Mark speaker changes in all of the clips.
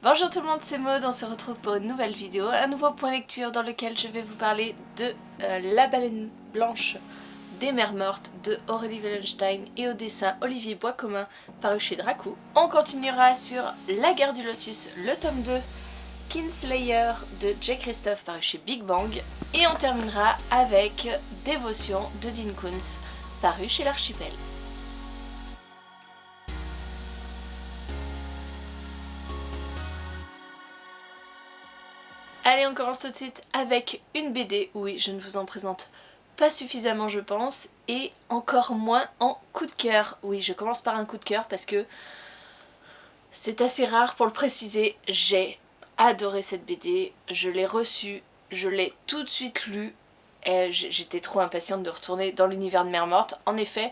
Speaker 1: Bonjour tout le monde, c'est Maud, on se retrouve pour une nouvelle vidéo, un nouveau point lecture dans lequel je vais vous parler de La baleine blanche des mers mortes de Aurélie Wellenstein et au dessin Olivier Boiscommun paru chez Dracou. On continuera sur La guerre du lotus, le tome 2, Kinslayer de J. Christophe paru chez Big Bang et on terminera avec Dévotion de Dean Koontz paru chez l'Archipel. Allez, on commence tout de suite avec une BD. Oui, je ne vous en présente pas suffisamment, je pense, et encore moins en coup de cœur. Oui, je commence par un coup de cœur parce que c'est assez rare pour le préciser. J'ai adoré cette BD, je l'ai reçue, je l'ai tout de suite lue. J'étais trop impatiente de retourner dans l'univers de Mère Morte. En effet,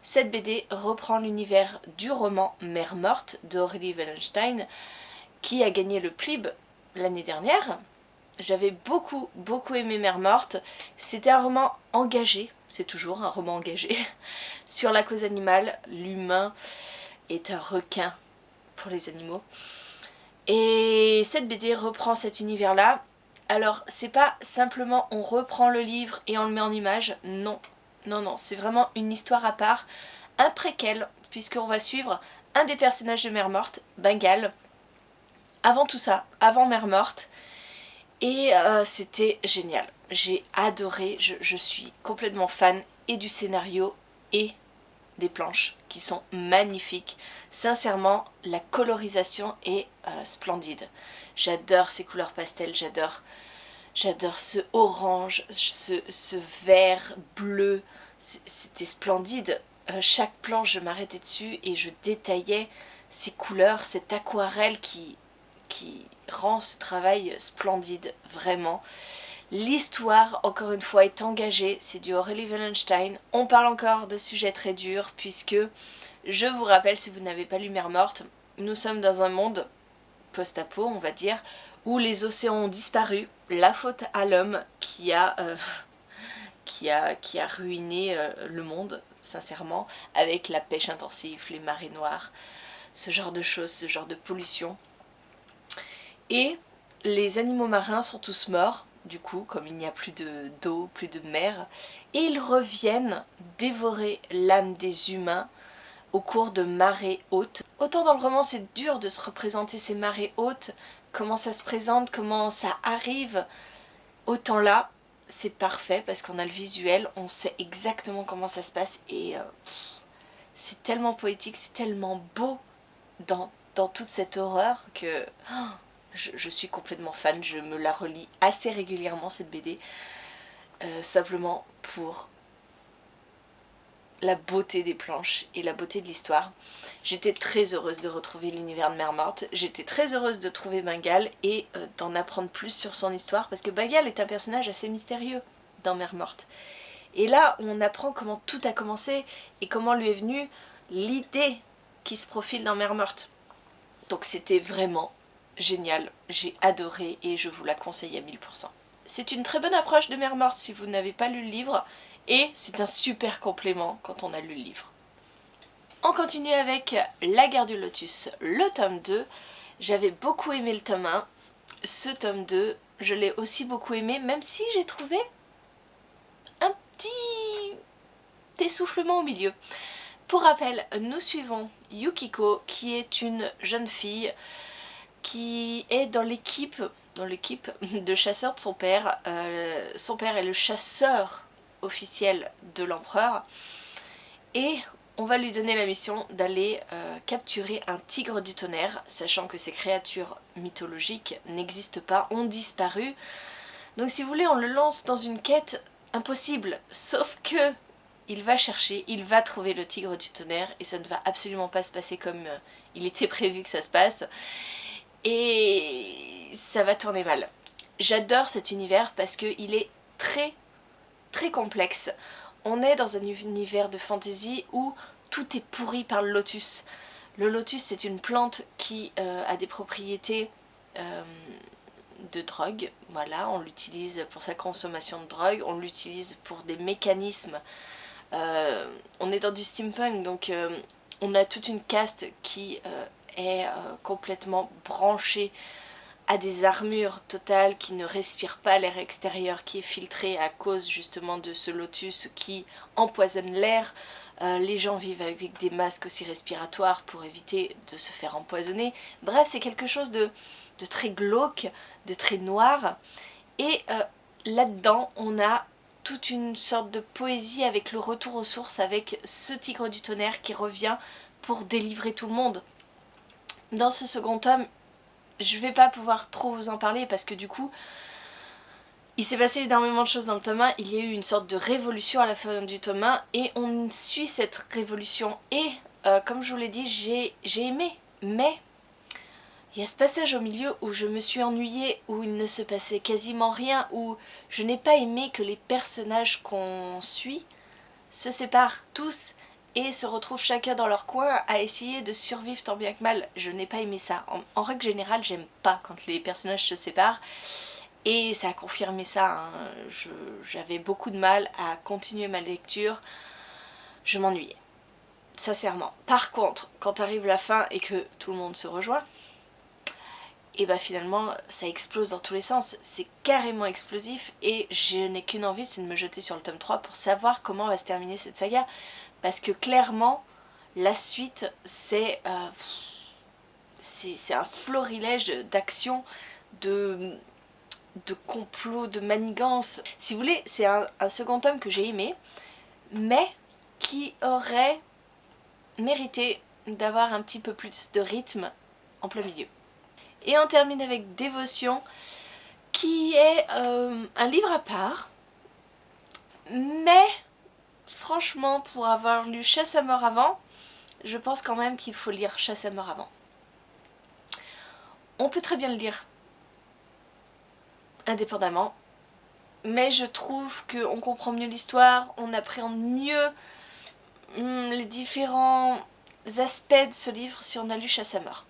Speaker 1: cette BD reprend l'univers du roman Mère Morte d'Aurélie Wellenstein, qui a gagné le PLIB l'année dernière. J'avais beaucoup aimé Mère Morte. C'était un roman engagé, c'est toujours un roman engagé, sur la cause animale. L'humain est un requin pour les animaux. Et cette BD reprend cet univers-là. Alors, c'est pas simplement on reprend le livre et on le met en image, non. Non, c'est vraiment une histoire à part, un préquel, puisqu'on va suivre un des personnages de Mère Morte, Bengal. Avant tout ça, avant Mère Morte. Et c'était génial, j'ai adoré, je suis complètement fan et du scénario et des planches qui sont magnifiques. Sincèrement, la colorisation est splendide. J'adore ces couleurs pastel, j'adore ce orange, ce vert bleu, c'était splendide. Chaque planche, je m'arrêtais dessus et je détaillais ces couleurs, cette aquarelle qui rend ce travail splendide, vraiment. L'histoire, encore une fois, est engagée, c'est du Aurélie Wellenstein. On parle encore de sujets très durs, puisque, je vous rappelle, si vous n'avez pas lu Mère Morte, nous sommes dans un monde post-apo, on va dire, où les océans ont disparu, la faute à l'homme qui a ruiné le monde, sincèrement, avec la pêche intensive, les marées noires, ce genre de choses, ce genre de pollution. Et les animaux marins sont tous morts, du coup, comme il n'y a plus d'eau, plus de mer, et ils reviennent dévorer l'âme des humains au cours de marées hautes. Autant dans le roman c'est dur de se représenter ces marées hautes, comment ça se présente, comment ça arrive, autant là c'est parfait parce qu'on a le visuel, on sait exactement comment ça se passe et c'est tellement poétique, c'est tellement beau dans toute cette horreur que... Je suis complètement fan, je me la relis assez régulièrement cette BD, simplement pour la beauté des planches et la beauté de l'histoire. J'étais très heureuse de retrouver l'univers de Mère Morte, j'étais très heureuse de trouver Bengal et d'en apprendre plus sur son histoire, parce que Bengal est un personnage assez mystérieux dans Mère Morte. Et là, on apprend comment tout a commencé et comment lui est venue l'idée qui se profile dans Mère Morte. Donc c'était vraiment génial, j'ai adoré et je vous la conseille à 1000%. C'est une très bonne approche de Mère Morte si vous n'avez pas lu le livre et c'est un super complément quand on a lu le livre. On continue avec La guerre du lotus, le tome 2. J'avais beaucoup aimé le tome 1, ce tome 2, je l'ai aussi beaucoup aimé, même si j'ai trouvé un petit essoufflement au milieu. Pour rappel, nous suivons Yukiko qui est une jeune fille qui est dans l'équipe de chasseurs de son père. Son père est le chasseur officiel de l'empereur et on va lui donner la mission d'aller capturer un tigre du tonnerre, sachant que ces créatures mythologiques n'existent pas, ont disparu. Donc si vous voulez, on le lance dans une quête impossible, sauf que il va chercher, il va trouver le tigre du tonnerre et ça ne va absolument pas se passer comme il était prévu que ça se passe. Et ça va tourner mal. J'adore cet univers parce qu'il est très complexe. On est dans un univers de fantasy où tout est pourri par le lotus. Le lotus c'est une plante qui a des propriétés de drogue. Voilà, on l'utilise pour sa consommation de drogue, on l'utilise pour des mécanismes. On est dans du steampunk donc on a toute une caste qui est complètement branché à des armures totales, qui ne respirent pas l'air extérieur qui est filtré à cause justement de ce lotus qui empoisonne l'air. Les gens vivent avec des masques aussi respiratoires pour éviter de se faire empoisonner. Bref, c'est quelque chose de très glauque, de très noir. Et là-dedans, on a toute une sorte de poésie avec le retour aux sources, avec ce tigre du tonnerre qui revient pour délivrer tout le monde. Dans ce second tome, je vais pas pouvoir trop vous en parler parce que du coup, il s'est passé énormément de choses dans le tome 1, il y a eu une sorte de révolution à la fin du tome 1 et on suit cette révolution. Et comme je vous l'ai dit, j'ai aimé, mais il y a ce passage au milieu où je me suis ennuyée, où il ne se passait quasiment rien, où je n'ai pas aimé que les personnages qu'on suit se séparent tous et se retrouvent chacun dans leur coin à essayer de survivre tant bien que mal. Je n'ai pas aimé ça. En règle générale, j'aime pas quand les personnages se séparent. Et ça a confirmé ça. Hein. J'avais beaucoup de mal à continuer ma lecture. Je m'ennuyais. Sincèrement. Par contre, quand arrive la fin et que tout le monde se rejoint, et bah finalement ça explose dans tous les sens, c'est carrément explosif et je n'ai qu'une envie, c'est de me jeter sur le tome 3 pour savoir comment va se terminer cette saga, parce que clairement la suite c'est un florilège d'action, de complot, de manigance. Si vous voulez, c'est un second tome que j'ai aimé, mais qui aurait mérité d'avoir un petit peu plus de rythme en plein milieu. Et on termine avec Dévotion, qui est un livre à part, mais franchement, pour avoir lu Chasse à mort avant, je pense quand même qu'il faut lire Chasse à mort avant. On peut très bien le lire indépendamment, mais je trouve qu'on comprend mieux l'histoire, on appréhende mieux les différents aspects de ce livre si on a lu Chasse à mort.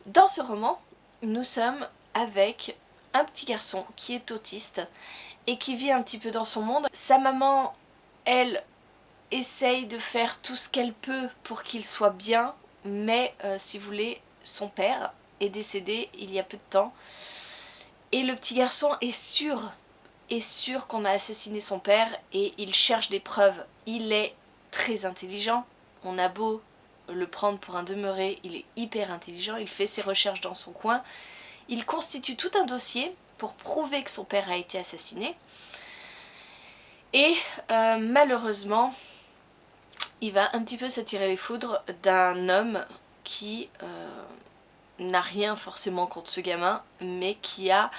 Speaker 1: Dans ce roman, nous sommes avec un petit garçon qui est autiste et qui vit un petit peu dans son monde. Sa maman, elle, essaye de faire tout ce qu'elle peut pour qu'il soit bien, mais si vous voulez, son père est décédé il y a peu de temps. Et le petit garçon est sûr qu'on a assassiné son père et il cherche des preuves. Il est très intelligent, on a beau le prendre pour un demeuré, il est hyper intelligent, il fait ses recherches dans son coin, il constitue tout un dossier pour prouver que son père a été assassiné, et malheureusement, il va un petit peu s'attirer les foudres d'un homme qui n'a rien forcément contre ce gamin, mais qui a...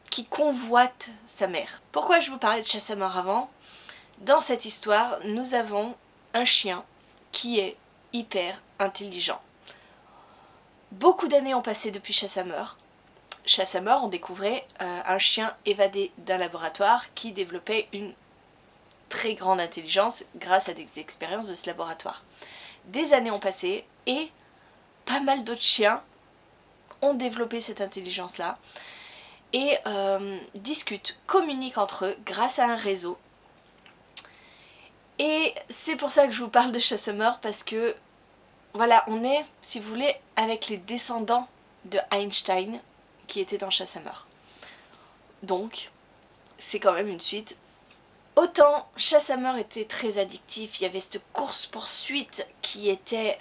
Speaker 1: qui convoite sa mère. Pourquoi je vous parlais de Chasse à mort avant ? Dans cette histoire, nous avons un chien qui est hyper intelligent. Beaucoup d'années ont passé depuis Chasse à mort. Chasse à mort, on découvrait un chien évadé d'un laboratoire qui développait une très grande intelligence grâce à des expériences de ce laboratoire. Des années ont passé et pas mal d'autres chiens ont développé cette intelligence-là et discutent, communiquent entre eux grâce à un réseau. Et c'est pour ça que je vous parle de Chasse à mort, parce que voilà, on est, si vous voulez, avec les descendants de Einstein qui étaient dans Chasse à mort. Donc, c'est quand même une suite. Autant Chasse à mort était très addictif, il y avait cette course-poursuite qui était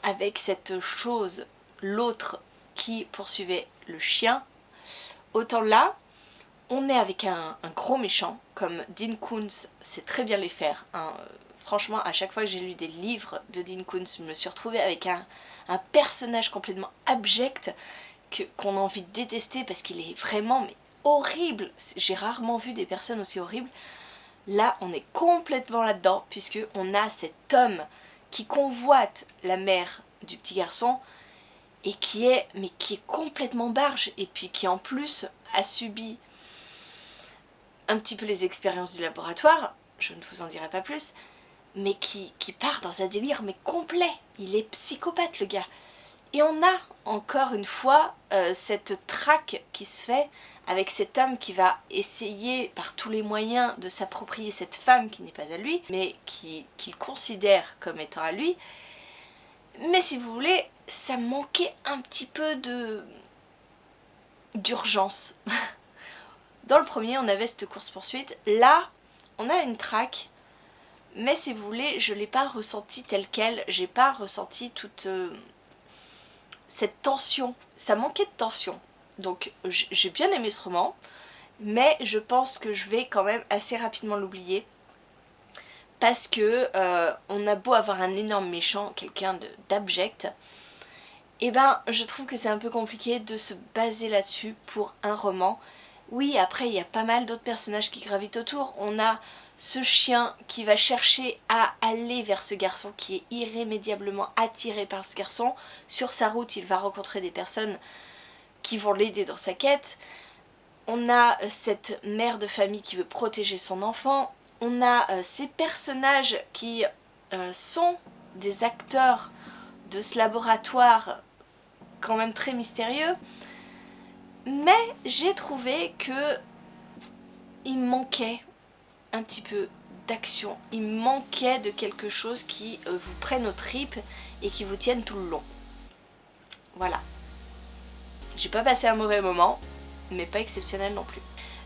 Speaker 1: avec cette chose, l'autre qui poursuivait le chien. Autant là, on est avec un gros méchant, comme Dean Koontz sait très bien les faire. Hein. Franchement, à chaque fois que j'ai lu des livres de Dean Koontz, je me suis retrouvée avec un personnage complètement abject qu'on a envie de détester parce qu'il est vraiment horrible. J'ai rarement vu des personnes aussi horribles. Là, on est complètement là-dedans, puisqu'on a cet homme qui convoite la mère du petit garçon et qui est complètement barge, et puis qui en plus a subi un petit peu les expériences du laboratoire, je ne vous en dirai pas plus, mais qui part dans un délire mais complet. Il est psychopathe, le gars. Et on a encore une fois cette traque qui se fait avec cet homme qui va essayer par tous les moyens de s'approprier cette femme qui n'est pas à lui, mais qu'il considère comme étant à lui. Mais si vous voulez, ça manquait un petit peu d'urgence. Dans le premier, on avait cette course-poursuite. Là, on a une traque, mais si vous voulez, je ne l'ai pas ressentie telle quelle. J'ai pas ressenti toute cette tension. Ça manquait de tension. Donc, j'ai bien aimé ce roman, mais je pense que je vais quand même assez rapidement l'oublier. Parce que on a beau avoir un énorme méchant, quelqu'un d'abject, et ben je trouve que c'est un peu compliqué de se baser là-dessus pour un roman. Oui, après il y a pas mal d'autres personnages qui gravitent autour. On a ce chien qui va chercher à aller vers ce garçon, qui est irrémédiablement attiré par ce garçon. Sur sa route, il va rencontrer des personnes qui vont l'aider dans sa quête. On a cette mère de famille qui veut protéger son enfant. On a ces personnages qui sont des acteurs de ce laboratoire quand même très mystérieux. Mais j'ai trouvé que il manquait un petit peu d'action. Il manquait de quelque chose qui vous prenne aux tripes et qui vous tienne tout le long. Voilà. J'ai pas passé un mauvais moment, mais pas exceptionnel non plus.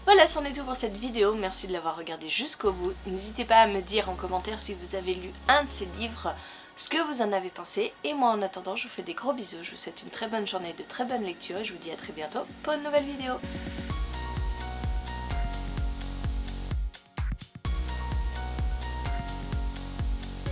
Speaker 1: Voilà, c'en est tout pour cette vidéo, merci de l'avoir regardé jusqu'au bout. N'hésitez pas à me dire en commentaire si vous avez lu un de ces livres, ce que vous en avez pensé. Et moi en attendant, je vous fais des gros bisous, je vous souhaite une très bonne journée, de très bonnes lectures et je vous dis à très bientôt pour une nouvelle vidéo.